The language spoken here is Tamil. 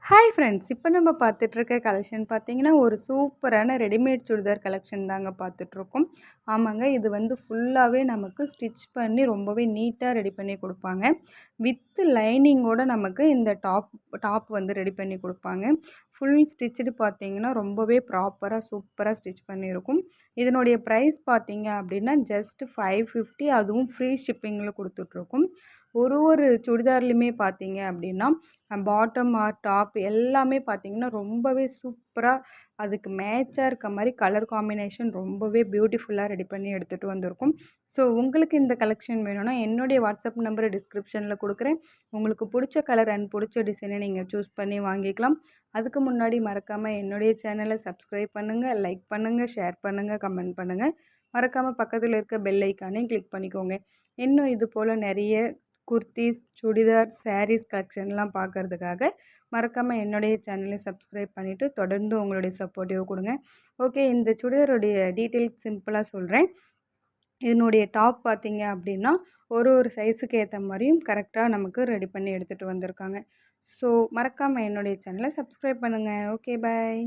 Hi friends! இப்போ நம்ம பார்த்துட்ருக்க கலெக்ஷன் பார்த்தீங்கன்னா, ஒரு சூப்பரான ரெடிமேட் சுடிதார் கலெக்ஷன் தாங்க பார்த்துட்ருக்கோம். ஆமாங்க, இது வந்து ஃபுல்லாவே நமக்கு ஸ்டிச் பண்ணி ரொம்பவே நீட்டா ரெடி பண்ணி குடுப்பாங்க. வித் லைனிங்கோட நமக்கு இந்த டாப் வந்து ரெடி பண்ணி குடுப்பாங்க. ஃபுல் ஸ்டிச்சுடு பார்த்தீங்கன்னா, ரொம்பவே ப்ராப்பரா சூப்பரா ஸ்டிச் பண்ணியிருக்கும். இதனுடைய ப்ரைஸ் பார்த்தீங்க அப்படின்னா, ஜஸ்ட் 550 அதுவும் ஃப்ரீ ஷிப்பிங்கில குடுத்துட்ருக்கோம். ஒரு சுடிதார்லையுமே பார்த்தீங்க அப்படின்னா, பாட்டம் ஆர் டாப் எல்லாமே பார்த்தீங்கன்னா, ரொம்பவே சூப்பரா அதுக்கு மேட்சா இருக்க மாரி கலர் காம்பினேஷன் ரொம்பவே பியூட்டிஃபுல்லா ரெடி பண்ணி எடுத்துகிட்டு வந்திருக்கோம். ஸோ உங்களுக்கு இந்த கலெக்ஷன் வேணும்னா, என்னுடைய வாட்ஸ்அப் நம்பர டிஸ்கிரிப்ஷனில குடுக்குறேன். உங்களுக்கு புடிச்ச கலர் அண்ட் புடிச்ச டிசைனை நீங்க சூஸ் பண்ணி வாங்கிக்கலாம். அதுக்கு முன்னாடி மறக்காம என்னுடைய சேனலை சப்ஸ்கிரைப் பண்ணுங்க, லைக் பண்ணுங்க, ஷேர் பண்ணுங்க, கமெண்ட் பண்ணுங்க. மறக்காம பக்கத்தில இருக்க பெல் ஐக்கானையும் கிளிக் பண்ணிக்கோங்க. இன்னும் இது போல நெறைய குர்தீஸ், சுடிதார், சாரீஸ் கலெக்ஷன்லாம் பார்க்கறதுக்காக மறக்காம என்னுடைய சேனலை சப்ஸ்கிரைப் பண்ணிவிட்டு தொடர்ந்து உங்களுடைய சப்போர்ட்டிவ் கொடுங்க. ஓகே, இந்த சுடிதாருடைய டீட்டெயில்ஸ் சிம்பிளா சொல்கிறேன். இதனுடைய டாப் பார்த்தீங்க அப்படின்னா, ஒரு சைஸுக்கு ஏத்த மாரியும் கரெக்ட்டா நமக்கு ரெடி பண்ணி எடுத்துகிட்டு வந்திருக்காங்க. ஸோ மறக்காம என்னுடைய சேனலை சப்ஸ்கிரைப் பண்ணுங்க. ஓகே, பாய்.